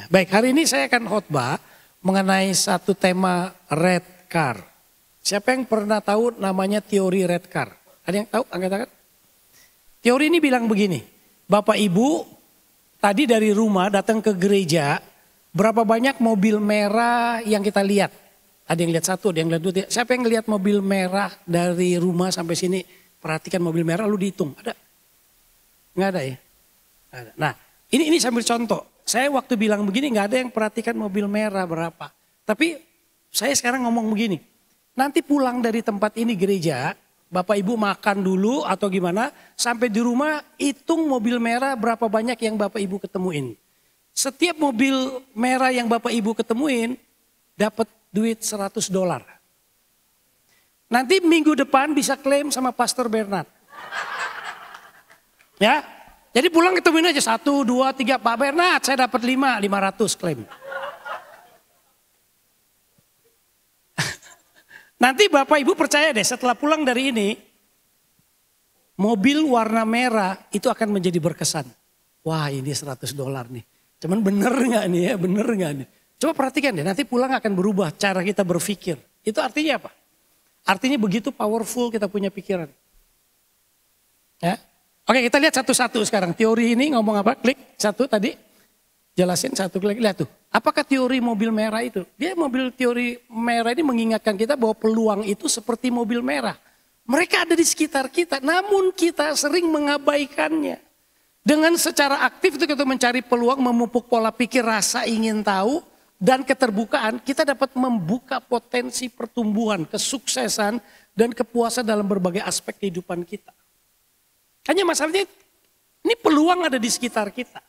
Baik, hari ini saya akan khotbah mengenai satu tema red car. Siapa yang pernah tahu namanya teori red car? Ada yang tahu? Angkat tangan. Teori ini bilang begini, Bapak Ibu tadi dari rumah datang ke gereja, berapa banyak mobil merah yang kita lihat? Ada yang lihat satu, ada yang lihat dua. Siapa yang lihat mobil merah dari rumah sampai sini? Perhatikan mobil merah, lu dihitung. Ada? Nggak ada ya? Ada. Nah, ini sambil contoh. Saya waktu bilang begini nggak ada yang perhatikan mobil merah berapa. Tapi saya sekarang ngomong begini. Nanti pulang dari tempat ini gereja, Bapak Ibu makan dulu atau gimana. Sampai di rumah hitung mobil merah berapa banyak yang Bapak Ibu ketemuin. Setiap mobil merah yang Bapak Ibu ketemuin dapat duit $100. Nanti minggu depan bisa klaim sama Pastor Bernard. Ya. Jadi pulang ketemuin aja 1, 2, 3 Pak Bernard saya dapat 500 klaim. Nanti Bapak Ibu percaya deh setelah pulang dari ini. Mobil warna merah itu akan menjadi berkesan. Wah ini $100 nih. Cuman bener gak nih ya, bener gak nih. Coba perhatikan deh nanti pulang akan berubah cara kita berpikir. Itu artinya apa? Artinya begitu powerful kita punya pikiran. Ya. Oke kita lihat satu-satu sekarang. Teori ini ngomong apa? Klik satu tadi. Jelasin satu klik. Lihat tuh. Apakah teori mobil merah itu? Dia teori merah ini mengingatkan kita bahwa peluang itu seperti mobil merah. Mereka ada di sekitar kita. Namun kita sering mengabaikannya. Dengan secara aktif itu kita mencari peluang. Memupuk pola pikir rasa ingin tahu. Dan keterbukaan. Kita dapat membuka potensi pertumbuhan. Kesuksesan. Dan kepuasan dalam berbagai aspek kehidupan kita. Hanya masalahnya ini peluang ada di sekitar kita.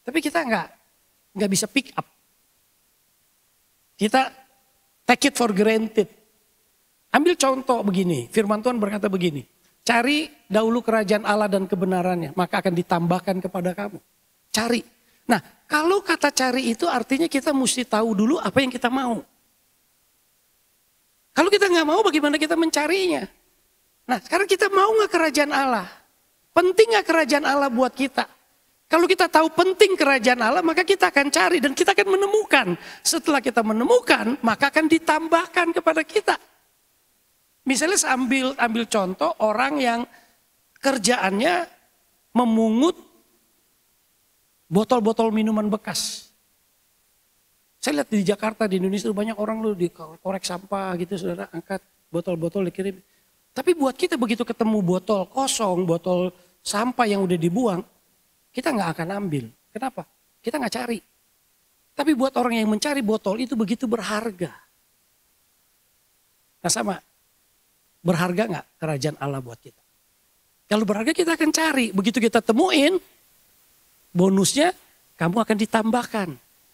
Tapi kita nggak bisa pick up. Kita take it for granted. Ambil contoh begini, firman Tuhan berkata begini. Cari dahulu kerajaan Allah dan kebenarannya, maka akan ditambahkan kepada kamu. Cari. Nah kalau kata cari itu artinya kita mesti tahu dulu apa yang kita mau. Kalau kita nggak mau bagaimana kita mencarinya? Nah sekarang kita mau nggak kerajaan Allah? Penting gak kerajaan Allah buat kita? Kalau kita tahu penting kerajaan Allah, maka kita akan cari dan kita akan menemukan. Setelah kita menemukan, maka akan ditambahkan kepada kita. Misalnya ambil contoh orang yang kerjaannya memungut botol-botol minuman bekas. Saya lihat di Jakarta, di Indonesia banyak orang loh dikorek sampah gitu, saudara angkat botol-botol dikirim. Tapi buat kita begitu ketemu botol kosong, botol sampah yang udah dibuang, kita nggak akan ambil. Kenapa? Kita nggak cari. Tapi buat orang yang mencari botol itu begitu berharga. Nah sama, berharga nggak kerajaan Allah buat kita? Kalau berharga kita akan cari. Begitu kita temuin, bonusnya kamu akan ditambahkan.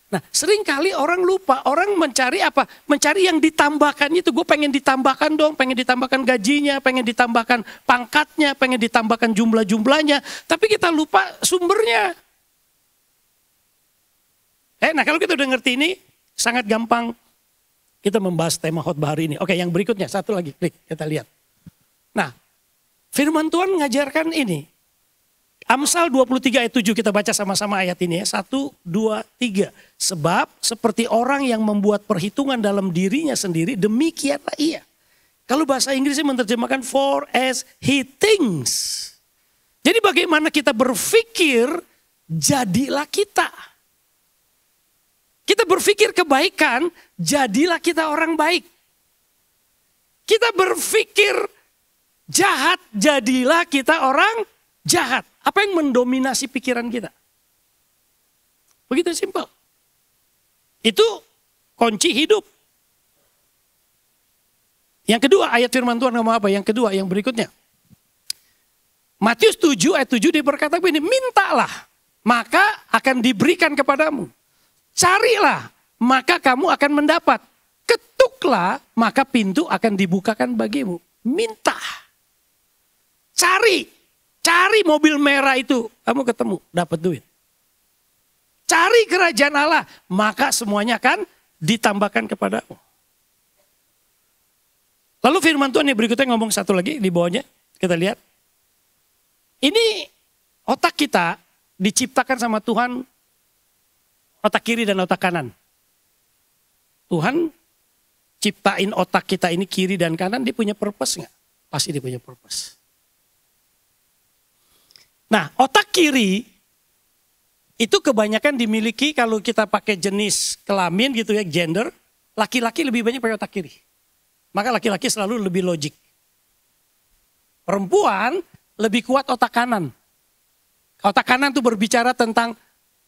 Nah seringkali orang lupa, orang mencari apa? Mencari yang ditambahkan itu. Gue pengen ditambahkan dong, pengen ditambahkan gajinya, pengen ditambahkan pangkatnya, pengen ditambahkan jumlah-jumlahnya. Tapi kita lupa sumbernya. Nah kalau kita udah ngerti ini, sangat gampang kita membahas tema khotbah hari ini. Oke yang berikutnya, satu lagi, klik kita lihat. Nah firman Tuhan mengajarkan ini. Amsal 23 ayat 7 kita baca sama-sama ayat ini ya. 1, 2, 3. Sebab seperti orang yang membuat perhitungan dalam dirinya sendiri, demikianlah ia. Kalau bahasa Inggrisnya menerjemahkan for as he thinks. Jadi bagaimana kita berpikir, jadilah kita. Kita berpikir kebaikan, jadilah kita orang baik. Kita berpikir jahat, jadilah kita orang jahat. Apa yang mendominasi pikiran kita? Begitu simpel. Itu kunci hidup. Yang kedua ayat firman Tuhan ngomong apa? Yang kedua yang berikutnya. Matius 7 ayat 7 dia berkata begini. Mintalah maka akan diberikan kepadamu. Carilah maka kamu akan mendapat. Ketuklah maka pintu akan dibukakan bagimu. Minta. Cari. Cari mobil merah itu, kamu ketemu, dapat duit. Cari kerajaan Allah, maka semuanya akan ditambahkan kepadamu. Lalu firman Tuhan yang berikutnya ngomong satu lagi di bawahnya, kita lihat. Ini otak kita diciptakan sama Tuhan Otak kiri dan otak kanan. Tuhan ciptain otak kita ini kiri dan kanan, dia punya purpose nggak? Pasti dia punya purpose. Nah, otak kiri itu kebanyakan dimiliki kalau kita pakai jenis kelamin gitu ya, gender. Laki-laki lebih banyak pakai otak kiri. Maka laki-laki selalu lebih logik. Perempuan lebih kuat otak kanan. Otak kanan tuh berbicara tentang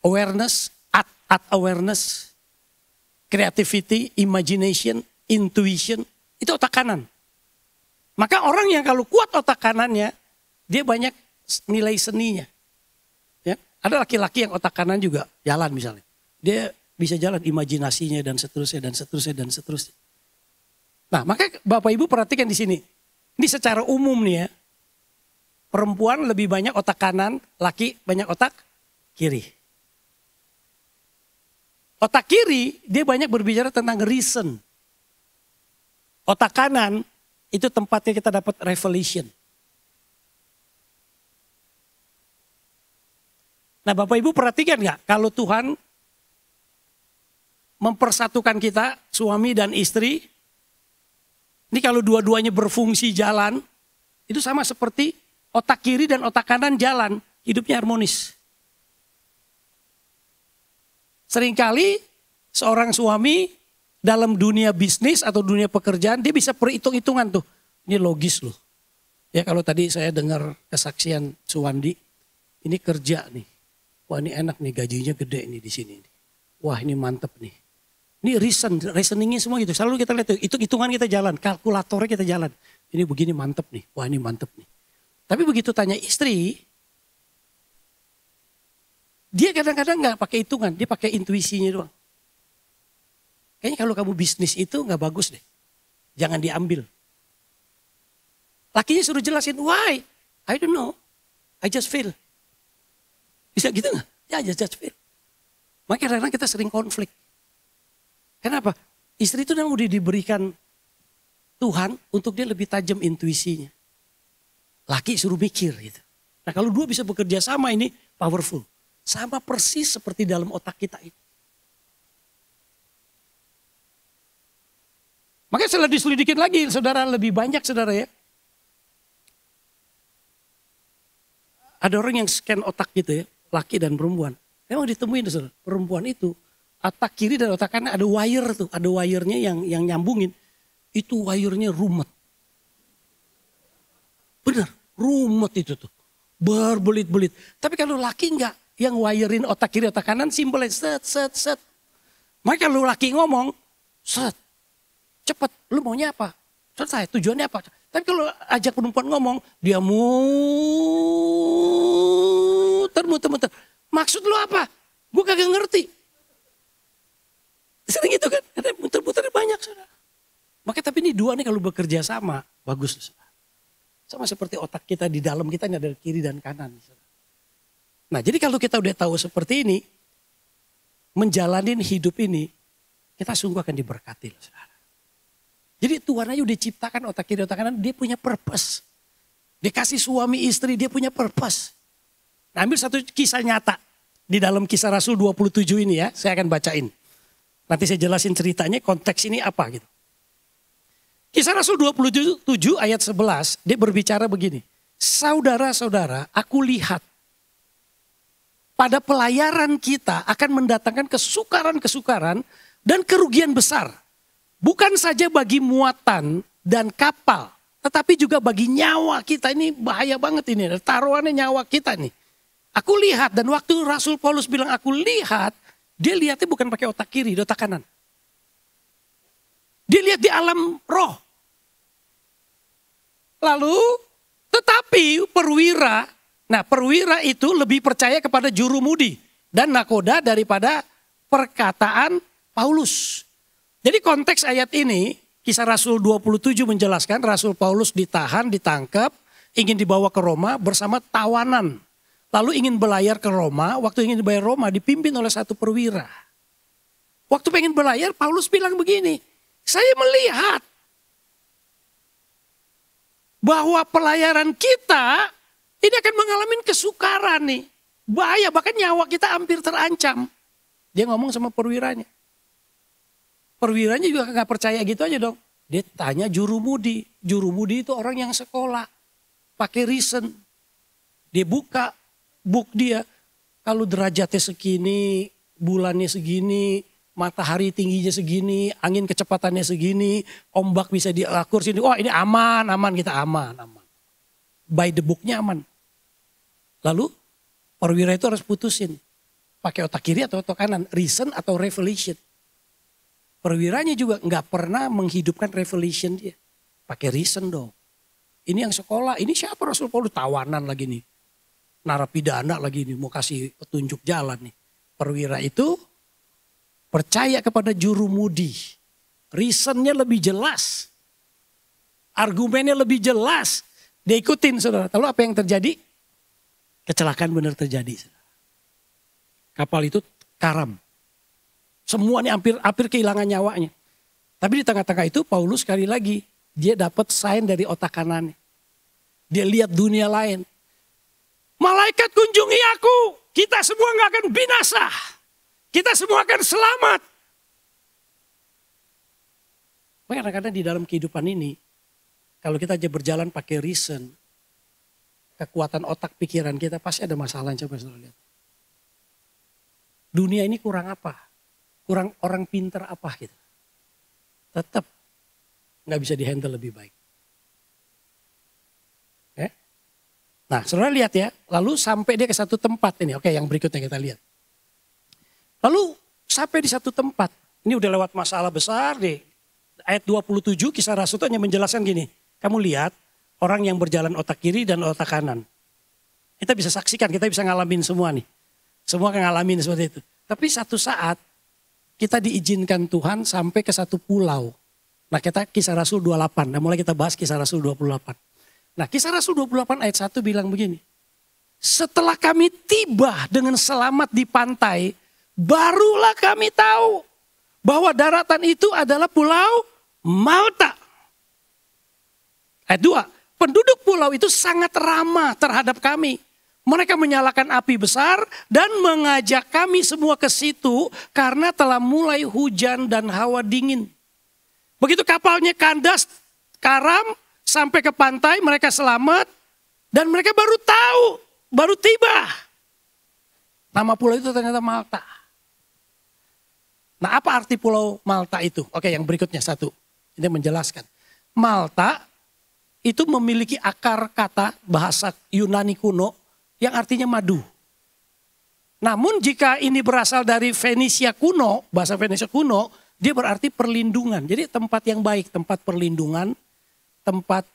awareness, art awareness, creativity, imagination, intuition. Itu otak kanan. Maka orang yang kalau kuat otak kanannya, dia banyak nilai seninya. Ya, ada laki-laki yang otak kanan juga jalan misalnya. Dia bisa jalan imajinasinya dan seterusnya dan seterusnya dan seterusnya. Nah, maka Bapak Ibu perhatikan di sini. Ini secara umum nih ya. Perempuan lebih banyak otak kanan, laki banyak otak kiri. Otak kiri dia banyak berbicara tentang reason. Otak kanan itu tempatnya kita dapat revelation. Nah, Bapak Ibu perhatikan nggak kalau Tuhan mempersatukan kita suami dan istri, ini kalau dua-duanya berfungsi jalan, itu sama seperti otak kiri dan otak kanan jalan, hidupnya harmonis. Seringkali seorang suami dalam dunia bisnis atau dunia pekerjaan, dia bisa perhitung-hitungan tuh. Ini logis loh. Ya kalau tadi saya dengar kesaksian Suwandi, ini kerja nih. Wah ini enak nih, gajinya gede nih di sini. Wah ini mantep nih. Ini reasoningnya semua gitu. Selalu kita lihat itu hitungan kita jalan, kalkulatornya kita jalan. Ini begini mantep nih, wah ini mantep nih. Tapi begitu tanya istri, dia kadang-kadang nggak pakai hitungan, dia pakai intuisinya doang. Kayaknya kalau kamu bisnis itu nggak bagus deh, jangan diambil. Lakinya suruh jelasin, why? I don't know, I just feel. Bisa gitu nggak? Ya just feel. Makanya kadang-kadang kita sering konflik. Kenapa? Istri itu udah diberikan Tuhan untuk dia lebih tajam intuisinya. Laki suruh mikir gitu. Nah kalau dua bisa bekerja sama ini powerful. Sama persis seperti dalam otak kita ini. Makanya setelah diselidikin lagi saudara, lebih banyak saudara ya. Ada orang yang scan otak gitu ya, laki dan perempuan. Memang ditemuin saudara, perempuan itu otak kiri dan otak kanan ada wire tuh, ada wirenya yang nyambungin. Itu wirenya rumet. Benar, rumet itu tuh. Berbelit-belit. Tapi kalau laki enggak, yang wirein otak kiri otak kanan simpel set. Maka kalau laki ngomong, set. Cepet, lu maunya apa? Selesai, tujuannya apa? Tapi kalau ajak perempuan ngomong, dia muter. Maksud lu apa? Gue kagak ngerti. Sering itu kan, ada muter-muter banyak saudara. Makanya tapi ini dua nih kalau bekerja sama, bagus saudara. Sama seperti otak kita di dalam kita ini ada kiri dan kanan. Saudara. Nah jadi kalau kita udah tahu seperti ini, menjalanin hidup ini, kita sungguh akan diberkati saudara. Jadi Tuhan aja udah ciptakan otak kiri otak kanan, dia punya purpose. Dikasih suami istri, dia punya purpose. Nah, ambil satu kisah nyata di dalam Kisah Rasul 27 ini ya, saya akan bacain. Nanti saya jelasin ceritanya, konteks ini apa gitu. Kisah Rasul 27 ayat 11, dia berbicara begini. Saudara-saudara, aku lihat pada pelayaran kita akan mendatangkan kesukaran-kesukaran dan kerugian besar. Bukan saja bagi muatan dan kapal, tetapi juga bagi nyawa kita. Ini bahaya banget ini, taruhannya nyawa kita nih. Aku lihat, dan waktu Rasul Paulus bilang aku lihat, dia lihatnya bukan pakai otak kiri, otak kanan. Dia lihat di alam roh. Lalu, tetapi perwira, nah perwira itu lebih percaya kepada jurumudi dan nakoda daripada perkataan Paulus. Jadi konteks ayat ini, Kisah Rasul 27 menjelaskan Rasul Paulus ditahan, ditangkap, ingin dibawa ke Roma bersama tawanan. Lalu ingin belayar ke Roma, waktu ingin dibayar Roma dipimpin oleh satu perwira. Waktu pengen belayar, Paulus bilang begini, saya melihat bahwa pelayaran kita ini akan mengalami kesukaran nih. Bahaya, bahkan nyawa kita hampir terancam. Dia ngomong sama perwiranya. Perwiranya juga gak percaya gitu aja dong. Dia tanya jurumudi. Jurumudi itu orang yang sekolah. Pakai reason. Dia buka book dia. Kalau derajatnya segini, bulannya segini, matahari tingginya segini, angin kecepatannya segini, ombak bisa diakur sini. Wah ini aman, kita aman. By the booknya aman. Lalu perwira itu harus putusin. Pakai otak kiri atau otak kanan. Reason atau revelation. Perwiranya juga nggak pernah menghidupkan revelation dia. Pakai reason dong. Ini yang sekolah, ini siapa Rasul Paulus? Tawanan lagi nih. Narapidana lagi nih, mau kasih petunjuk jalan nih. Perwira itu percaya kepada jurumudi. Reasonnya lebih jelas. Argumennya lebih jelas. Dia ikutin saudara. Lalu apa yang terjadi? Kecelakaan benar terjadi. Saudara. Kapal itu karam. Semuanya hampir kehilangan nyawanya. Tapi di tengah-tengah itu Paulus sekali lagi. Dia dapat sign dari otak kanannya. Dia lihat dunia lain. Malaikat kunjungi aku. Kita semua gak akan binasa. Kita semua akan selamat. Kadang-kadang di dalam kehidupan ini. Kalau kita aja berjalan pakai reason. Kekuatan otak pikiran kita pasti ada masalah. Coba saudara lihat. Dunia ini kurang apa? Kurang orang pintar apa gitu. Tetap gak bisa dihandle lebih baik. Nah saudara lihat ya, lalu sampai dia ke satu tempat ini. Oke yang berikutnya kita lihat. Lalu sampai di satu tempat. Ini udah lewat masalah besar deh. Ayat 27 kisah Rasul itu hanya menjelaskan gini. Kamu lihat orang yang berjalan otak kiri dan otak kanan. Kita bisa saksikan, kita bisa ngalamin semua nih. Semua kan ngalamin seperti itu. Tapi satu saat kita diizinkan Tuhan sampai ke satu pulau. Nah kita kisah Rasul 28. Nah mulai kita bahas kisah Rasul 28. Nah kisah Rasul 28 ayat 1 bilang begini. Setelah kami tiba dengan selamat di pantai, barulah kami tahu bahwa daratan itu adalah pulau Malta. Ayat 2, penduduk pulau itu sangat ramah terhadap kami. Mereka menyalakan api besar dan mengajak kami semua ke situ karena telah mulai hujan dan hawa dingin. Begitu kapalnya kandas, karam, sampai ke pantai mereka selamat dan mereka baru tahu, baru tiba. Nama pulau itu ternyata Malta. Nah apa arti pulau Malta itu? Oke yang berikutnya satu. Ini menjelaskan. Malta itu memiliki akar kata bahasa Yunani kuno yang artinya madu. Namun jika ini berasal dari Fenisia kuno, bahasa Fenisia kuno, dia berarti perlindungan. Jadi tempat yang baik, tempat perlindungan. Tempat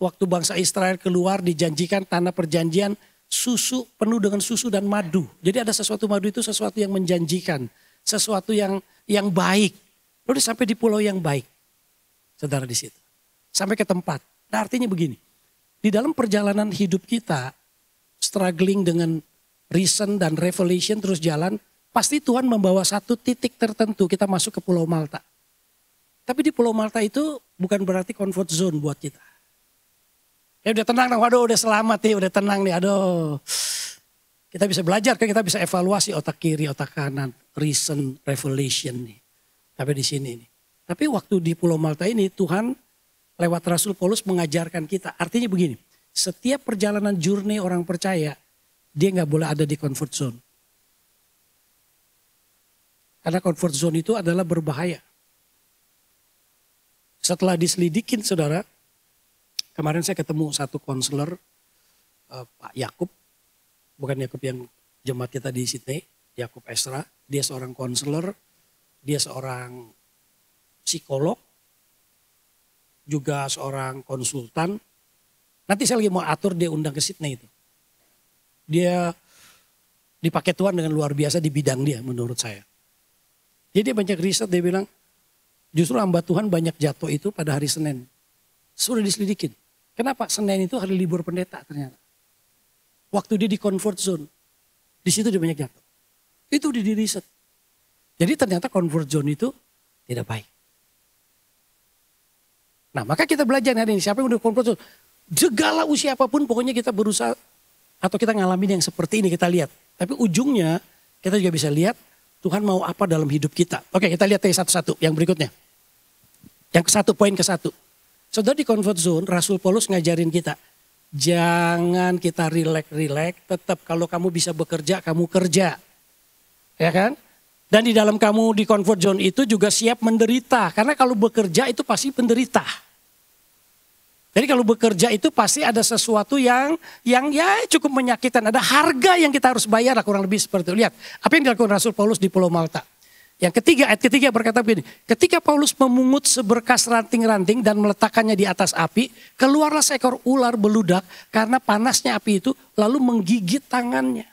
waktu bangsa Israel keluar dijanjikan tanah perjanjian susu penuh dengan susu dan madu. Jadi ada sesuatu madu itu sesuatu yang menjanjikan, sesuatu yang baik. Lalu sampai di pulau yang baik, saudara di situ, sampai ke tempat. Nah artinya begini, di dalam perjalanan hidup kita, struggling dengan reason dan revelation terus jalan, pasti Tuhan membawa satu titik tertentu kita masuk ke Pulau Malta. Tapi di Pulau Malta itu bukan berarti comfort zone buat kita. Ya udah tenang dong, waduh udah selamat nih, udah tenang nih, aduh. Kita bisa belajar, kita bisa evaluasi otak kiri, otak kanan, reason, revelation nih. Tapi di sini nih. Tapi waktu di Pulau Malta ini Tuhan lewat Rasul Paulus mengajarkan kita. Artinya begini, setiap perjalanan journey orang percaya, dia gak boleh ada di comfort zone. Karena comfort zone itu adalah berbahaya. Setelah diselidikin saudara, kemarin saya ketemu satu konselor, Pak Yakub, bukan Yakub yang jemaat kita di Sydney, Yakub Esra, dia seorang konselor, dia seorang psikolog, juga seorang konsultan. Nanti saya lagi mau atur dia undang ke Sydney itu. Dia dipakai Tuhan dengan luar biasa di bidang dia menurut saya. Jadi dia banyak riset, dia bilang, justru hamba Tuhan banyak jatuh itu pada hari Senin. Sudah diselidikin. Kenapa? Senin itu hari libur pendeta ternyata. Waktu dia di comfort zone. Di situ dia banyak jatuh. Itu udah di riset. Jadi ternyata comfort zone itu tidak baik. Nah maka kita belajar hari ini. Siapa yang udah comfort zone? Segala usia apapun pokoknya kita berusaha. Atau kita ngalamin yang seperti ini kita lihat. Tapi ujungnya kita juga bisa lihat. Tuhan mau apa dalam hidup kita. Oke, kita lihat satu-satu yang berikutnya. Yang ke-1, poin ke-1. Saudara, di comfort zone, Rasul Paulus ngajarin kita. Jangan kita rileks, tetap kalau kamu bisa bekerja, kamu kerja. Ya kan? Dan di dalam kamu di comfort zone itu juga siap menderita. Karena kalau bekerja itu pasti penderita. Jadi kalau bekerja itu pasti ada sesuatu yang ya cukup menyakitkan. Ada harga yang kita harus bayar, kurang lebih seperti itu. Lihat apa yang dilakukan Rasul Paulus di Pulau Malta. Yang ketiga, ayat ketiga berkata begini. Ketika Paulus memungut seberkas ranting-ranting dan meletakkannya di atas api, keluarlah seekor ular beludak karena panasnya api itu lalu menggigit tangannya.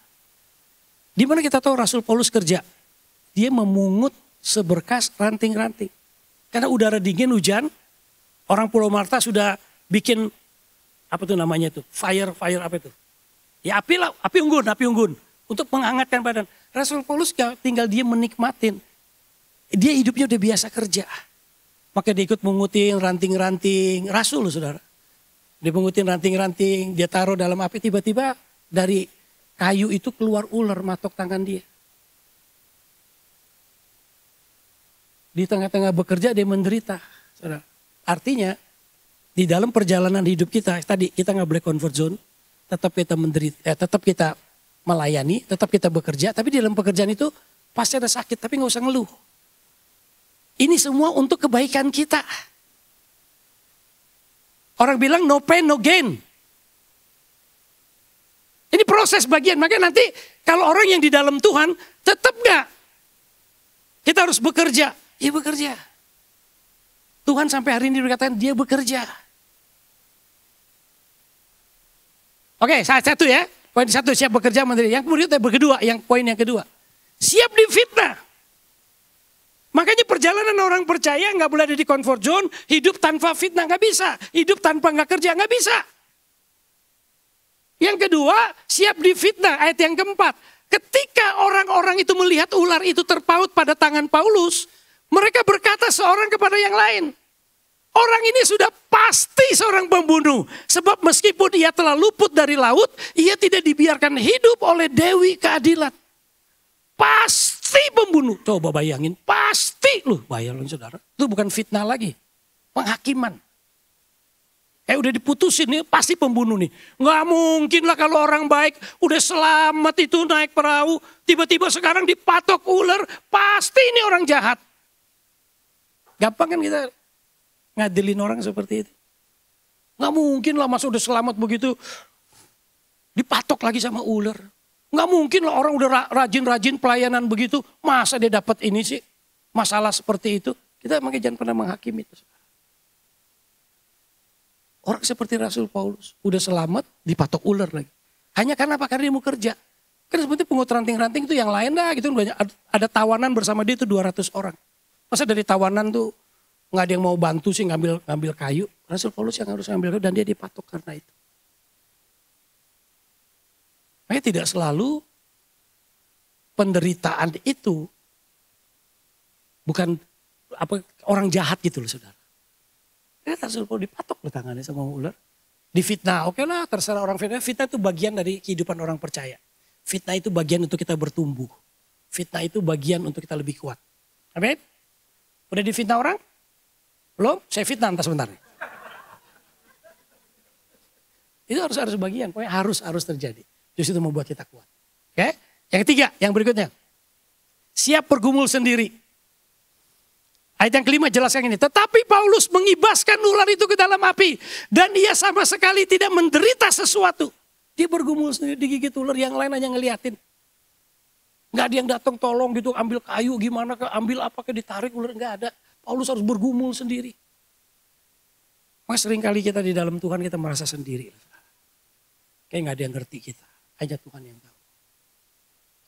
Di mana kita tahu Rasul Paulus kerja? Dia memungut seberkas ranting-ranting. Karena udara dingin, hujan, orang Pulau Malta sudah bikin apa tuh namanya itu? Fire apa itu? Ya api lah, api unggun untuk menghangatkan badan. Rasul Paulus tinggal dia menikmatin. Dia hidupnya udah biasa kerja. Maka dia ikut mengutin ranting-ranting. Rasul loh saudara. Dia mengutin ranting-ranting, dia taruh dalam api, tiba-tiba dari kayu itu keluar ular matok tangan dia. Di tengah-tengah bekerja dia menderita. Saudara. Artinya di dalam perjalanan hidup kita, tadi kita nggak boleh comfort zone, tetap kita menderita, tetap kita melayani, tetap kita bekerja, tapi di dalam pekerjaan itu pasti ada sakit, tapi nggak usah ngeluh. Ini semua untuk kebaikan kita. Orang bilang no pain no gain. Ini proses bagian, makanya nanti kalau orang yang di dalam Tuhan tetap nggak, kita harus bekerja, ya bekerja. Tuhan sampai hari ini berkatakan dia bekerja. Oke, satu ya. Poin satu, siap bekerja menteri. Yang kemudian poin yang kedua. Siap difitnah. Makanya perjalanan orang percaya nggak boleh ada di comfort zone. Hidup tanpa fitnah nggak bisa. Hidup tanpa nggak kerja nggak bisa. Yang kedua, siap difitnah. Ayat yang keempat. Ketika orang-orang itu melihat ular itu terpaut pada tangan Paulus, mereka berkata seorang kepada yang lain, orang ini sudah pasti seorang pembunuh. Sebab meskipun ia telah luput dari laut, ia tidak dibiarkan hidup oleh Dewi Keadilan. Pasti pembunuh. Coba bayangin, pasti loh. Bayangin saudara, itu bukan fitnah lagi. Penghakiman. Udah diputusin nih, pasti pembunuh nih. Nggak mungkin lah kalau orang baik udah selamat itu naik perahu. Tiba-tiba sekarang dipatok ular, pasti ini orang jahat. Gampang kan kita ngadilin orang seperti itu. Nggak mungkin lah masa udah selamat begitu dipatok lagi sama ular. Nggak mungkin lah orang udah rajin-rajin pelayanan begitu. Masa dia dapat ini sih masalah seperti itu. Kita makanya jangan pernah menghakimi itu. Orang seperti Rasul Paulus udah selamat dipatok ular lagi. Hanya karena apa? Karena dia mau kerja. Karena seperti pungut ranting-ranting itu yang lain dah gitu. Banyak, ada tawanan bersama dia itu 200 orang. Masa dari tawanan tuh nggak ada yang mau bantu sih ngambil kayu. Rasul Paulus yang harus ngambil kayu dan dia dipatok karena itu. Makanya tidak selalu penderitaan itu bukan orang jahat gitu loh saudara. Rasul Paulus dipatok loh tangannya sama ular. Difitnah, oke lah terserah orang fitnah. Fitnah itu bagian dari kehidupan orang percaya. Fitnah itu bagian untuk kita bertumbuh. Fitnah itu bagian untuk kita lebih kuat. Amin. Udah difitnah orang? Belum? Saya fitnah entah sebentar. Itu harus bagian, pokoknya harus terjadi. Justru itu membuat kita kuat. Oke? Yang ketiga, yang berikutnya. Siap bergumul sendiri. Ayat yang kelima jelaskan ini. Tetapi Paulus mengibaskan ular itu ke dalam api. Dan dia sama sekali tidak menderita sesuatu. Dia bergumul sendiri, digigit ular, yang lain hanya ngeliatin. Gak ada yang datang tolong gitu, ambil kayu gimana, ambil apa, ditarik ular, gak ada. Paulus harus bergumul sendiri. Maka seringkali kita di dalam Tuhan kita merasa sendiri. Kayak gak ada yang ngerti kita. Hanya Tuhan yang tahu.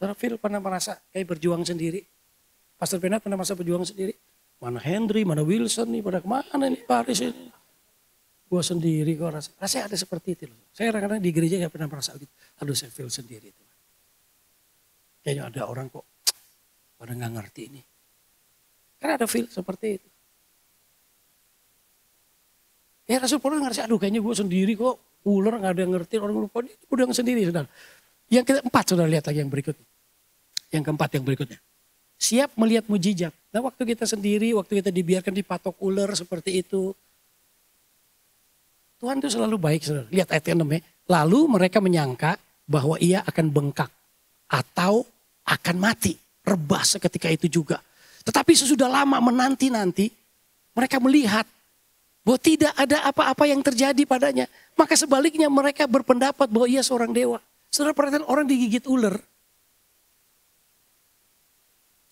Saudara Phil pernah merasa kayak berjuang sendiri. Pastor Bernard pernah merasa berjuang sendiri. Mana Henry, mana Wilson nih, pada kemana nih Paris ini. Gue sendiri kok rasanya ada seperti itu. Saya kadang-kadang di gereja gak pernah merasa gitu. Aduh saya feel sendiri. Kayaknya ada orang kok pada gak ngerti ini. Karena ada feel seperti itu. Ya Rasul Paulus ngerasa, aduh kayaknya gue sendiri kok. Ular gak ada yang ngerti, orang lupa. Dia udah sendiri saudara. Yang keempat saudara lihat lagi yang berikutnya. Yang keempat yang berikutnya. Siap melihat mujizat. Nah waktu kita sendiri, waktu kita dibiarkan dipatok ular seperti itu. Tuhan itu selalu baik. Saudara. Lihat ayat yang 6 ya. Lalu mereka menyangka bahwa ia akan bengkak atau akan mati. Rebah seketika itu juga. Tetapi sesudah lama menanti-nanti, mereka melihat bahwa tidak ada apa-apa yang terjadi padanya. Maka sebaliknya mereka berpendapat bahwa ia seorang dewa. Saudara perhatikan orang digigit ular.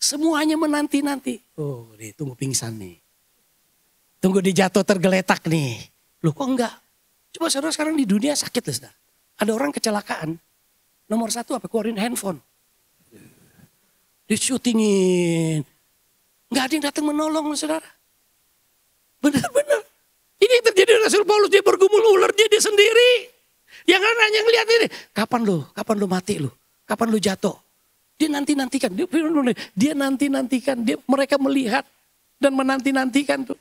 Semuanya menanti-nanti. Oh, nih, tunggu pingsan nih. Tunggu dia jatuh tergeletak nih. Loh kok enggak? Coba saudara sekarang di dunia sakit loh saudara. Ada orang kecelakaan. Nomor satu apa? Keluarin handphone. Disyutingin. Enggak ada yang datang menolong loh saudara. Benar-benar. Ini yang terjadi Rasul Paulus. Dia bergumul ular dia sendiri. Yang hanya ngeliat ini. Kapan lu mati lu? Kapan lu jatuh? Dia nanti-nantikan. Dia nanti-nantikan. Mereka melihat dan menanti-nantikan tuh.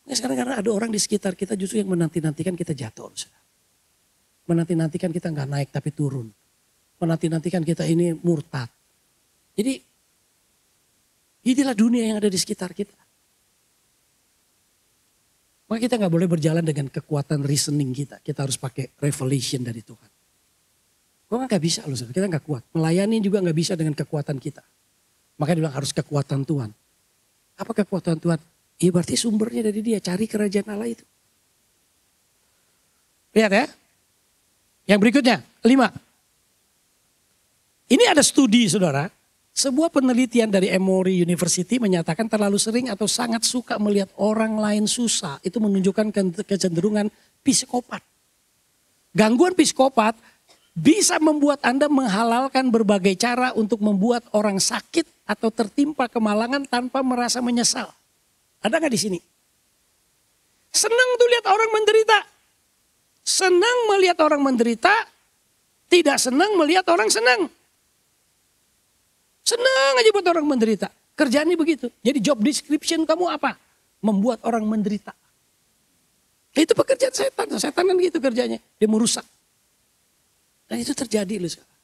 Nah, sekarang karena ada orang di sekitar kita justru yang menanti-nantikan kita jatuh. Menanti-nantikan kita nggak naik tapi turun. Menanti-nantikan kita ini murtad. Jadi inilah dunia yang ada di sekitar kita. Maka kita nggak boleh berjalan dengan kekuatan reasoning kita. Kita harus pakai revelation dari Tuhan. Kok nggak bisa loh, kita nggak kuat. Melayani juga nggak bisa dengan kekuatan kita. Makanya dia bilang harus kekuatan Tuhan. Apa kekuatan Tuhan? Ya berarti sumbernya dari dia. Cari kerajaan Allah itu. Lihat ya. Yang berikutnya, 5. Ini ada studi saudara. Sebuah penelitian dari Emory University menyatakan terlalu sering atau sangat suka melihat orang lain susah. Itu menunjukkan kecenderungan psikopat. Gangguan psikopat bisa membuat Anda menghalalkan berbagai cara untuk membuat orang sakit atau tertimpa kemalangan tanpa merasa menyesal. Ada nggak di sini? Senang tuh lihat orang menderita. Senang melihat orang menderita, tidak senang melihat orang senang. Senang aja buat orang menderita. Kerjaannya begitu. Jadi job description kamu apa? Membuat orang menderita. Itu pekerjaan setan. Setan kan gitu kerjanya. Dia merusak. Dan itu terjadi loh sekarang.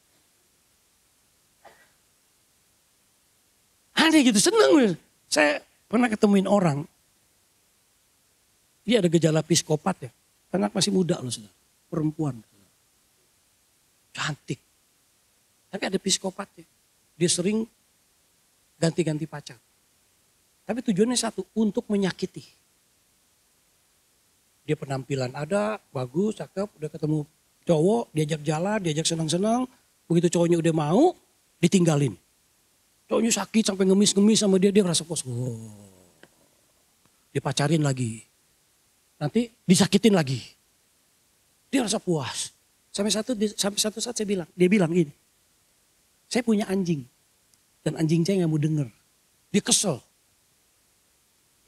Aneh gitu, seneng loh. Saya pernah ketemuin orang. Dia ada gejala psikopat ya. Anak masih muda loh saudara. Perempuan. Cantik. Tapi ada psikopatnya. Dia sering ganti-ganti pacar. Tapi tujuannya satu, untuk menyakiti. Dia penampilan ada, bagus, cakep, udah ketemu cowok, diajak jalan, diajak senang-senang. Begitu cowoknya udah mau, ditinggalin. Cowoknya sakit sampai ngemis-ngemis sama dia ngerasa puas. Oh. Dia pacarin lagi. Nanti disakitin lagi. Dia rasa puas. Sampai satu saat dia bilang gini. Saya punya anjing. Dan anjing saya gak mau denger. Dia kesel.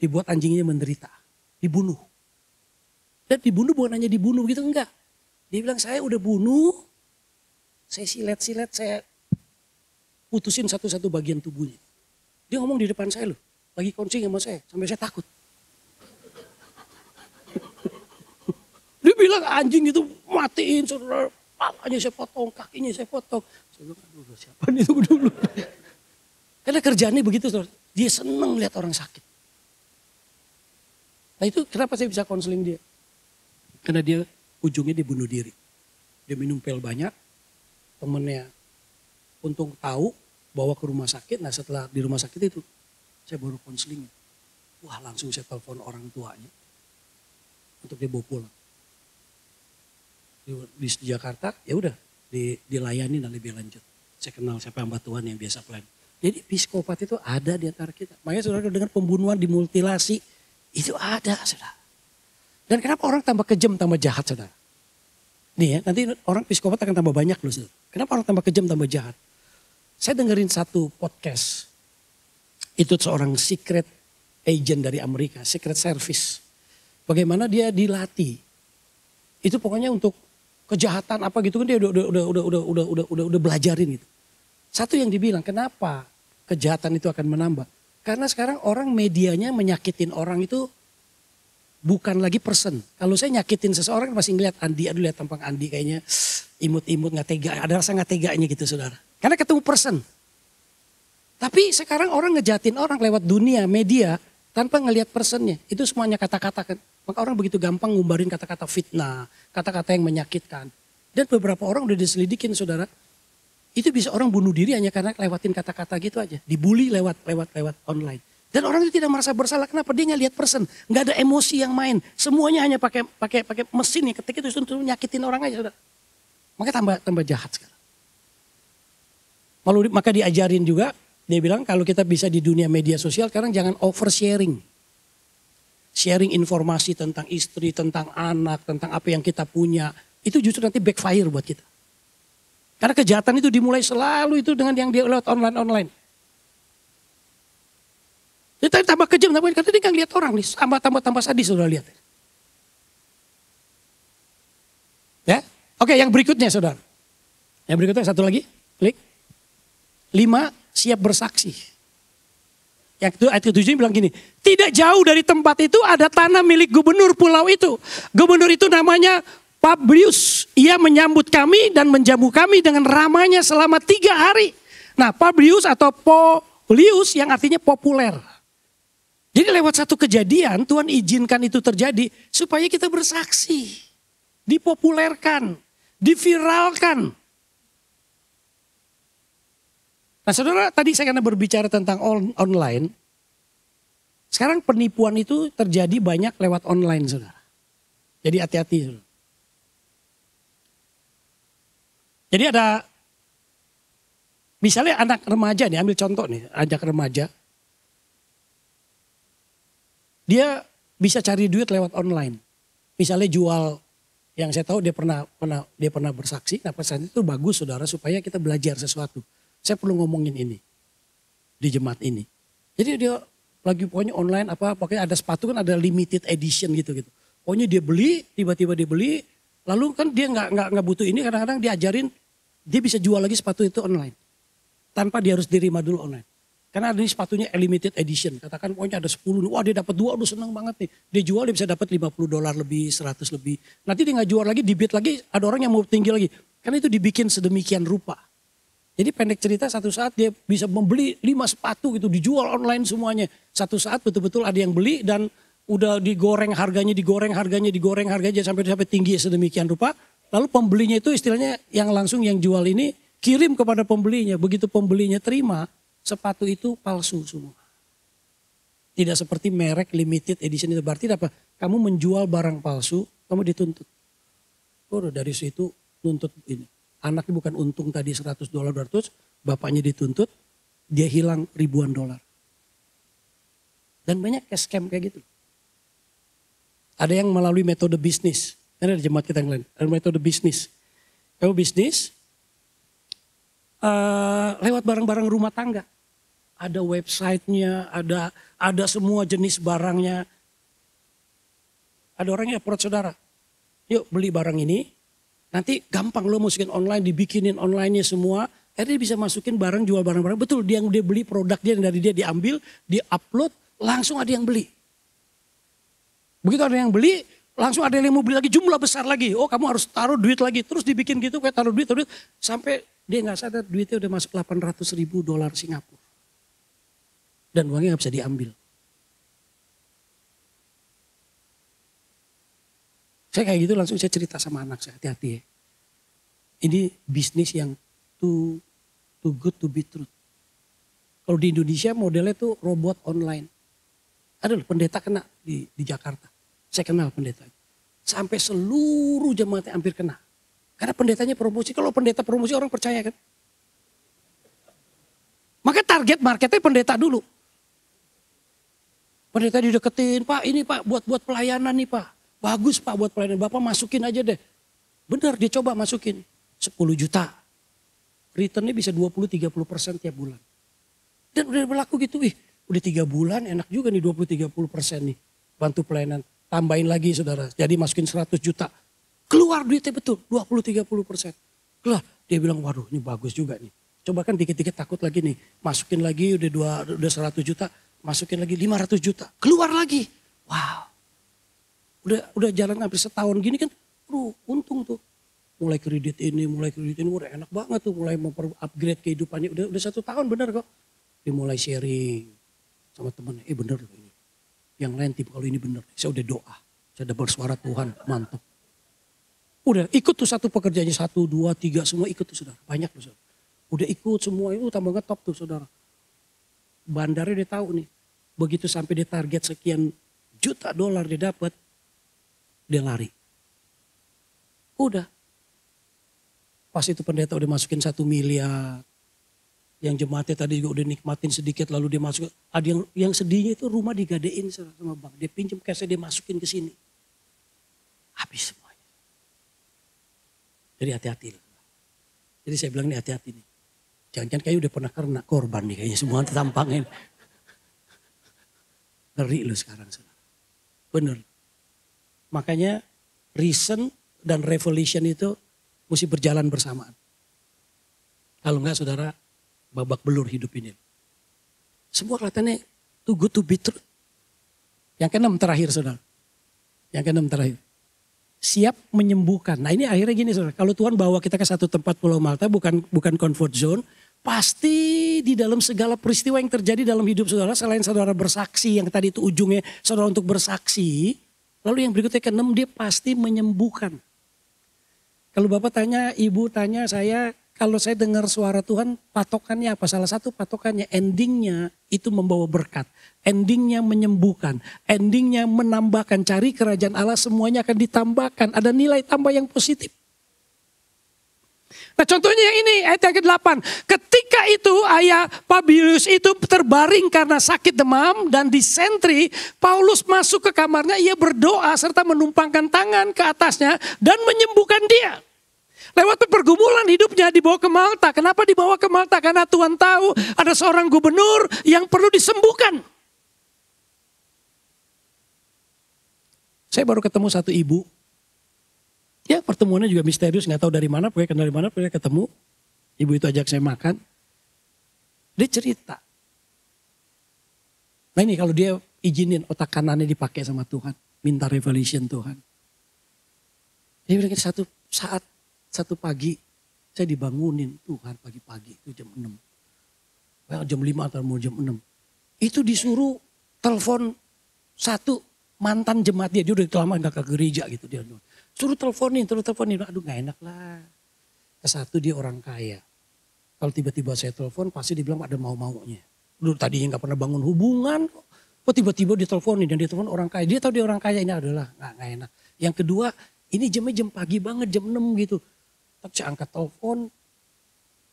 Dibuat anjingnya menderita. Dibunuh. Dan dibunuh bukan hanya dibunuh gitu, enggak. Dia bilang saya udah bunuh. Saya silet-silet, saya putusin satu-satu bagian tubuhnya. Dia ngomong di depan saya loh. Lagi konsing sama saya. Sampai saya takut. Dia bilang anjing itu matiin. Saudara, palanya saya potong, kakinya saya potong. Saya bilang aduh siapa nih itu dulu. Karena kerjaannya begitu. Saudara. Dia senang lihat orang sakit. Nah itu kenapa saya bisa konseling dia. Karena dia ujungnya dia bunuh diri. Dia minum pil banyak. Temennya untung tahu bawa ke rumah sakit. Nah setelah di rumah sakit itu saya baru konseling. Wah langsung saya telepon orang tuanya. Untuk dia bawa pulang. Di Jakarta ya udah dilayani dan lebih lanjut. Saya kenal siapa hamba Tuhan yang biasa plan. Jadi psikopat itu ada di antara kita. Makanya saudara dengar pembunuhan dimutilasi. Itu ada saudara. Dan kenapa orang tambah kejam tambah jahat saudara. Nih ya nanti orang psikopat akan tambah banyak loh saudara. Kenapa orang tambah kejam tambah jahat. Saya dengerin satu podcast. Itu seorang secret agent dari Amerika. Secret service. Bagaimana dia dilatih. Itu pokoknya untuk kejahatan apa gitu kan dia udah belajarin gitu. Satu yang dibilang kenapa kejahatan itu akan menambah. Karena sekarang orang medianya menyakitin orang itu bukan lagi person. Kalau saya nyakitin seseorang pasti ngeliat Andi, aduh lihat tampang Andi kayaknya imut-imut gak tega. Ada rasa gak teganya gitu saudara. Karena ketemu person. Tapi sekarang orang ngejatin orang lewat dunia, media, tanpa ngelihat personnya. Itu semuanya kata-kata kan. Maka orang begitu gampang ngumbarin kata-kata fitnah, kata-kata yang menyakitkan. Dan beberapa orang udah diselidikin saudara. Itu bisa orang bunuh diri hanya karena lewatin kata-kata gitu aja. Dibully lewat online. Dan orang itu tidak merasa bersalah. Kenapa? Dia nggak lihat person. Nggak ada emosi yang main. Semuanya hanya pakai mesin yang ketik itu untuk nyakitin orang aja saudara. Maka tambah jahat sekarang. Maka diajarin juga. Dia bilang kalau kita bisa di dunia media sosial sekarang jangan oversharing. Sharing informasi tentang istri, tentang anak, tentang apa yang kita punya. Itu justru nanti backfire buat kita. Karena kejahatan itu dimulai selalu itu dengan yang dia lewat online. Dia tambah kejam, karena dia nggak lihat orang nih. Tambah sadis sudah lihat. Ya, oke yang berikutnya saudara. Yang berikutnya satu lagi, klik. 5. Siap bersaksi. Yang itu ayat ke-7 bilang gini. Tidak jauh dari tempat itu ada tanah milik gubernur pulau itu. Gubernur itu namanya Publius. Ia menyambut kami dan menjamu kami dengan ramanya selama 3 hari. Nah Publius atau Publius yang artinya populer. Jadi lewat satu kejadian Tuhan izinkan itu terjadi supaya kita bersaksi. Dipopulerkan. Diviralkan. Nah saudara tadi saya karena berbicara tentang online. Sekarang penipuan itu terjadi banyak lewat online saudara. Jadi hati-hati saudara. Jadi ada misalnya anak remaja nih, ambil contoh nih, ajak remaja. Dia bisa cari duit lewat online. Misalnya jual yang saya tahu dia pernah bersaksi, nah pesan itu bagus saudara supaya kita belajar sesuatu. Saya perlu ngomongin ini di jemaat ini. Jadi dia lagi pokoknya online pokoknya ada sepatu kan ada limited edition gitu. Pokoknya dia beli, tiba-tiba dia beli, lalu kan dia nggak butuh ini kadang-kadang diajarin dia bisa jual lagi sepatu itu online tanpa dia harus diterima dulu online. Karena ada ini sepatunya limited edition. Katakan pokoknya ada 10, wah dia dapat 2, aduh senang banget nih. Dia jual dia bisa dapat $50 lebih, 100 lebih. Nanti dia nggak jual lagi, dibid lagi, ada orang yang mau tinggi lagi. Karena itu dibikin sedemikian rupa. Jadi pendek cerita satu saat dia bisa membeli 5 sepatu gitu dijual online semuanya. Satu saat betul-betul ada yang beli dan udah digoreng harganya sampai tinggi sedemikian rupa. Lalu pembelinya itu istilahnya yang langsung yang jual ini kirim kepada pembelinya. Begitu pembelinya terima sepatu itu palsu semua. Tidak seperti merek limited edition itu. Berarti apa? Kamu menjual barang palsu kamu dituntut. Dari situ nuntut ini. Anaknya bukan untung tadi $100, bapaknya dituntut, dia hilang ribuan dolar. Dan banyak scam kayak gitu. Ada yang melalui metode bisnis. Ini ada jemaat kita yang lain, ada metode bisnis. Kamu bisnis lewat barang-barang rumah tangga. Ada websitenya, ada semua jenis barangnya. Ada orang yang approach saudara. Yuk beli barang ini. Nanti gampang lo masukin online, dibikinin online-nya semua. Akhirnya dia bisa masukin barang, jual barang-barang. Betul, dia beli produk dia dari dia diambil, di-upload, langsung ada yang beli. Begitu ada yang beli, langsung ada yang mau beli lagi, jumlah besar lagi. Oh kamu harus taruh duit lagi, terus dibikin gitu, kayak taruh duit. Sampai dia gak sadar duitnya udah masuk $800.000 Singapura. Dan uangnya gak bisa diambil. Saya kayak gitu langsung saya cerita sama anak saya, hati-hati ya. Ini bisnis yang too good to be true. Kalau di Indonesia modelnya tuh robot online. Ada loh pendeta kena di Jakarta. Saya kenal pendeta. Sampai seluruh jemaatnya hampir kena. Karena pendetanya promosi. Kalau pendeta promosi orang percaya kan. Maka target marketnya pendeta dulu. Pendeta dideketin, Pak ini Pak buat pelayanan nih Pak. Bagus Pak buat pelayanan, Bapak masukin aja deh. Benar dia coba masukin 10 juta. Returnnya bisa 20-30% tiap bulan. Dan udah berlaku gitu, udah 3 bulan enak juga nih 20-30% nih. Bantu pelayanan, tambahin lagi saudara. Jadi masukin 100 juta. Keluar duitnya betul, 20-30%. Keluar, dia bilang waduh ini bagus juga nih. Coba kan dikit-dikit takut lagi nih. Masukin lagi udah 100 juta, masukin lagi 500 juta. Keluar lagi, wow. Udah jalan hampir setahun gini kan, untung tuh. Mulai kredit ini, udah enak banget tuh. Mulai upgrade kehidupannya, udah 1 tahun bener kok. Dia mulai sharing sama temennya, bener loh ini. Yang lain tim kalau ini bener, saya udah doa. Saya udah bersuara Tuhan, mantap. Udah ikut tuh satu pekerjaannya, 1, 2, 3 semua ikut tuh saudara. Banyak tuh saudara. Udah ikut semua itu tambah ngetop tuh saudara. Bandarnya dia tahu nih. Begitu sampai dia target sekian juta dolar dia dapat, dia lari. Udah. Pas itu pendeta udah masukin 1 miliar. Yang jemaatnya tadi juga udah nikmatin sedikit lalu dia masuk. Ada yang sedihnya itu rumah digadein sama bank. Dia pinjam cashnya dia masukin ke sini. Habis semuanya. Jadi hati-hati. Jadi saya bilang nih hati-hati nih. Jangan-jangan kayak udah pernah kena korban nih kayaknya semua tampangin. Ngeri lu sekarang saudara. Bener. Makanya reason dan revelation itu mesti berjalan bersamaan. Kalau enggak saudara babak belur hidup ini. Semua kelihatannya too good to be true. Yang keenam terakhir saudara. Yang keenam terakhir. Siap menyembuhkan. Nah ini akhirnya gini saudara. Kalau Tuhan bawa kita ke satu tempat Pulau Malta bukan comfort zone. Pasti di dalam segala peristiwa yang terjadi dalam hidup saudara. Selain saudara bersaksi yang tadi itu ujungnya saudara untuk bersaksi. Lalu yang berikutnya keenam dia pasti menyembuhkan. Kalau Bapak tanya, Ibu tanya saya. Kalau saya dengar suara Tuhan, patokannya apa? Salah satu patokannya, endingnya itu membawa berkat. Endingnya menyembuhkan. Endingnya menambahkan, cari kerajaan Allah semuanya akan ditambahkan. Ada nilai tambah yang positif. Nah contohnya yang ini, ayat yang ke-8. Ketika itu ayah Publius itu terbaring karena sakit demam dan disentri. Paulus masuk ke kamarnya, ia berdoa serta menumpangkan tangan ke atasnya dan menyembuhkan dia. Lewat pergumulan hidupnya dibawa ke Malta. Kenapa dibawa ke Malta? Karena Tuhan tahu ada seorang gubernur yang perlu disembuhkan. Saya baru ketemu satu ibu. Ya pertemuannya juga misterius, nggak tahu dari mana, pokoknya dari mana, pokoknya ketemu. Ibu itu ajak saya makan. Dia cerita. Nah ini kalau dia izinin otak kanannya dipakai sama Tuhan. Minta revelation Tuhan. Dia bilang satu saat. Satu pagi saya dibangunin Tuhan pagi-pagi itu jam 6. Well, jam 5 atau mau jam 6. Itu disuruh telepon satu mantan jemaat dia. Dia udah lama gak ke gereja gitu. Dia suruh teleponin. Aduh gak enak lah. Ke satu dia orang kaya. Kalau tiba-tiba saya telepon pasti dibilang ada mau-maunya. Dulu tadinya gak pernah bangun hubungan. Kok tiba-tiba dia teleponin dan dia telepon orang kaya. Dia tahu dia orang kaya ini adalah gak enak. Yang kedua ini jamnya jam pagi banget jam 6 gitu. Tapi saya angkat telepon,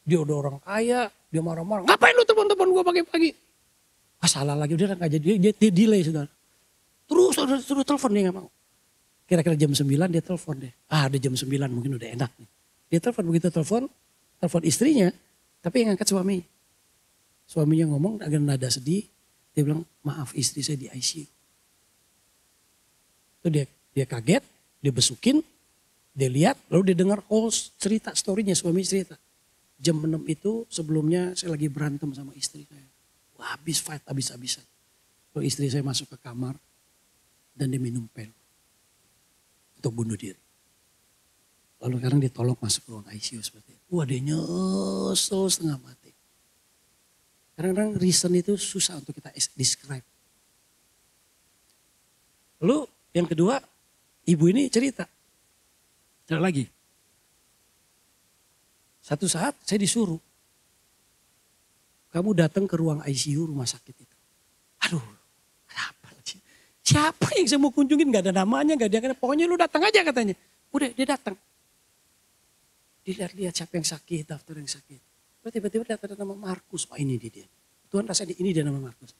dia udah orang kaya, dia marah-marah. Ngapain lu telepon-telepon gue pagi-pagi? Ah salah lagi, udah gak jadi, dia delay saudara. Terus telepon dia gak mau. Kira-kira jam 9 dia telepon deh. Ah udah jam 9 mungkin udah enak nih. Dia telepon, begitu telepon istrinya, tapi yang angkat suami. Suaminya ngomong agak nada sedih, dia bilang maaf istri saya di ICU. Itu dia kaget, dia besukin. Dia lihat, lalu dia dengar cerita storynya suami cerita. Jam 6 itu sebelumnya saya lagi berantem sama istri saya. Wah habis-habisan. Lalu istri saya masuk ke kamar dan dia minum pil. Untuk bunuh diri. Lalu sekarang ditolong masuk ke ruang ICU seperti itu. Wah dia nyesel setengah mati. Kadang-kadang reason itu susah untuk kita describe. Lalu yang kedua, ibu ini cerita. Tidak lagi. Satu saat saya disuruh. Kamu datang ke ruang ICU rumah sakit itu. Aduh, apa sih? Siapa yang saya mau kunjungin? Gak ada namanya, gak ada. Pokoknya lu datang aja katanya. Udah dia datang. Dilihat siapa yang sakit, daftar yang sakit. Lalu tiba-tiba datang nama Markus. Oh ini dia. Tuhan rasa ini dia nama Markus.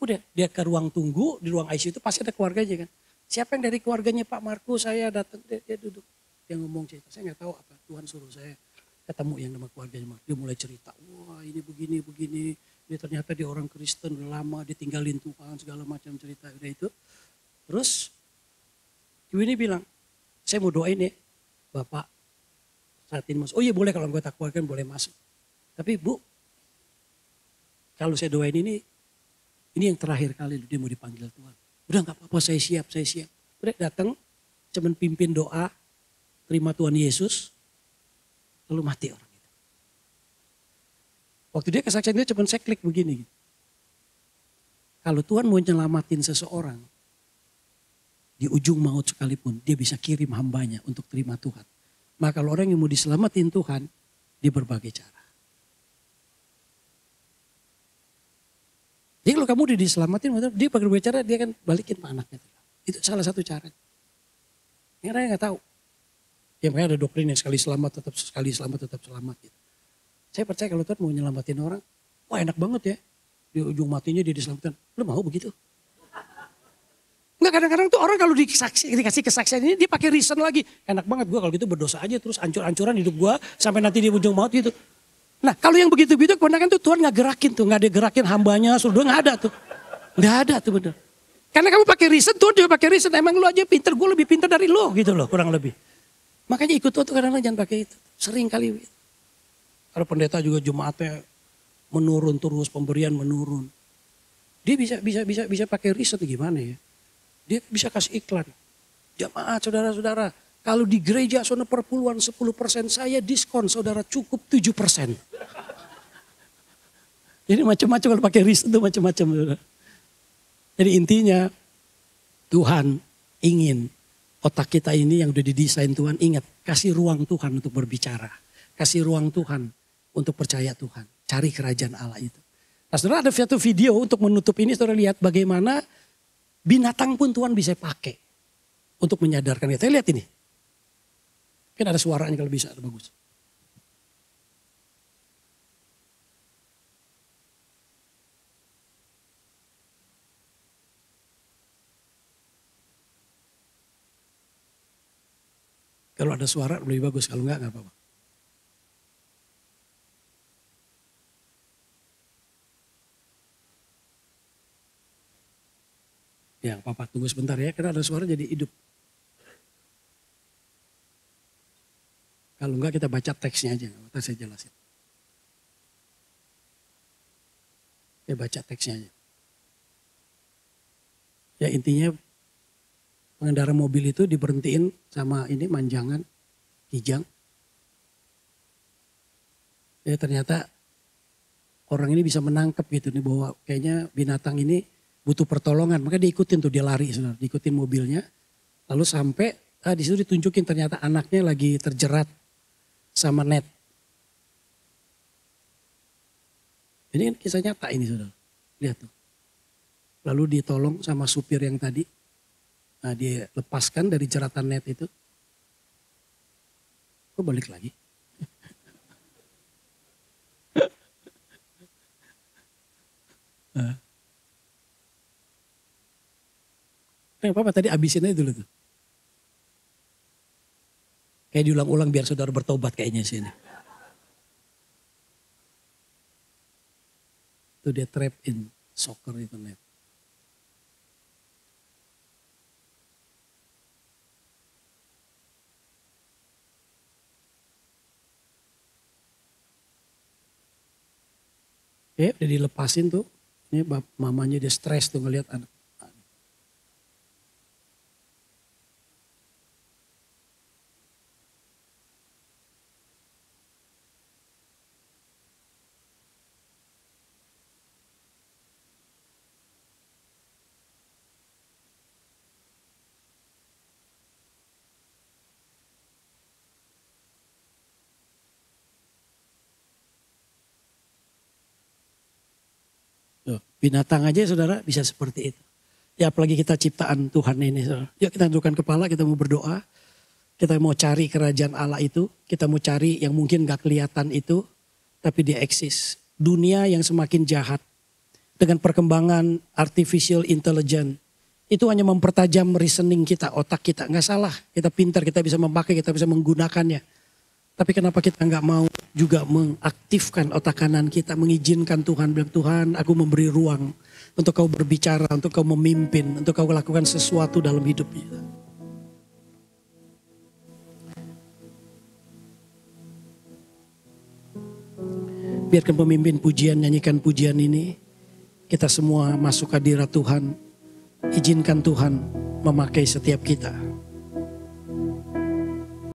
Udah dia ke ruang tunggu, di ruang ICU itu pasti ada keluarganya kan. Siapa yang dari keluarganya Pak Markus, saya datang, dia duduk. Dia ngomong cerita, saya gak tahu apa. Tuhan suruh saya ketemu yang nama keluarganya. Dia mulai cerita, wah ini begini. Dia ternyata dia orang Kristen, udah lama ditinggalin Tuhan, segala macam cerita. Udah itu. Terus ibu ini bilang, saya mau doain ya Bapak saat ini masuk. Oh iya boleh kalau anggota keluarga boleh masuk. Tapi Bu, kalau saya doain ini yang terakhir kali dia mau dipanggil Tuhan. Udah gak apa-apa saya siap. Udah datang, cuman pimpin doa. Terima Tuhan Yesus, lalu mati orang itu. Waktu dia kesaksian dia cuma saya klik begini. Kalau Tuhan mau nyelamatin seseorang, di ujung maut sekalipun, dia bisa kirim hambanya untuk terima Tuhan. Maka kalau orang yang mau diselamatin Tuhan, di berbagai cara. Jadi kalau kamu udah diselamatin, dia berbagai cara, dia akan balikin ke anaknya. Itu salah satu cara. Yang lain nggak tahu. Ya makanya ada doktrin yang sekali selamat tetap selamat. Gitu. Saya percaya kalau Tuhan mau nyelamatin orang, wah enak banget ya. Di ujung matinya dia diselamatkan. Lu mau begitu? Enggak, kadang-kadang tuh orang kalau dikasih kesaksian ini dia pakai reason lagi. Enak banget gue kalau gitu berdosa aja terus hancur-hancuran hidup gue sampai nanti di ujung maut gitu. Nah kalau yang begitu-begitu kebanyakan tuh Tuhan gak gerakin tuh. Gak ada gerakin hambanya, suruh gak ada tuh. Gak ada tuh bener. Karena kamu pakai reason, Tuhan juga pakai reason. Emang lu aja pinter, gue lebih pinter dari lu gitu loh kurang lebih. Makanya ikut Tuhan tuh kadang-kadang jangan pakai itu. Sering kali. Kalau pendeta juga jemaatnya menurun terus, pemberian menurun. Dia bisa pakai riset gimana ya. Dia bisa kasih iklan. Jemaat saudara-saudara, kalau di gereja sono perpuluhan 10% saya diskon, saudara cukup 7%. Jadi macam-macam kalau pakai riset itu macam-macam. Jadi intinya Tuhan ingin otak kita ini yang udah didesain Tuhan, ingat kasih ruang Tuhan untuk berbicara. Kasih ruang Tuhan untuk percaya Tuhan. Cari kerajaan Allah itu. Nah saudara ada satu video untuk menutup ini saudara lihat bagaimana binatang pun Tuhan bisa pakai untuk menyadarkan kita. Lihat ini. Mungkin ada suaranya kalau bisa, ada bagus. Kalau ada suara lebih bagus, kalau enggak apa-apa. Ya, Papa tunggu sebentar ya, karena ada suara jadi hidup. Kalau enggak kita baca teksnya aja, nanti saya jelasin. Ya baca teksnya aja. Ya intinya pengendara mobil itu diberhentiin sama ini manjangan, kijang. Ya ternyata orang ini bisa menangkap gitu nih bahwa kayaknya binatang ini butuh pertolongan, maka diikutin tuh, dia lari, saudara. Diikutin mobilnya, lalu sampai di situ ditunjukin ternyata anaknya lagi terjerat sama net. Ini kan kisah nyata ini, saudara. Lihat tuh. Lalu ditolong sama supir yang tadi, nah dia lepaskan dari jeratan net itu. Kok balik lagi? Apa tadi abisin aja dulu tuh. Kayak diulang-ulang biar saudara bertobat kayaknya sini. Itu dia trap in soccer itu net. Oke, udah dilepasin tuh. Ini mamanya dia stres tuh ngeliat anak. Binatang aja saudara bisa seperti itu. Ya apalagi kita ciptaan Tuhan ini. Saudara. Yuk kita tundukkan kepala, kita mau berdoa. Kita mau cari kerajaan Allah itu. Kita mau cari yang mungkin gak kelihatan itu. Tapi dia eksis. Dunia yang semakin jahat. Dengan perkembangan artificial intelligence. Itu hanya mempertajam reasoning kita, otak kita. Gak salah, kita pintar, kita bisa memakai, kita bisa menggunakannya. Tapi kenapa kita nggak mau juga mengaktifkan otak kanan kita, mengizinkan Tuhan, bilang Tuhan aku memberi ruang untuk kau berbicara, untuk kau memimpin, untuk kau lakukan sesuatu dalam hidup kita. Biarkan pemimpin pujian nyanyikan pujian ini, kita semua masuk hadirat Tuhan, izinkan Tuhan memakai setiap kita.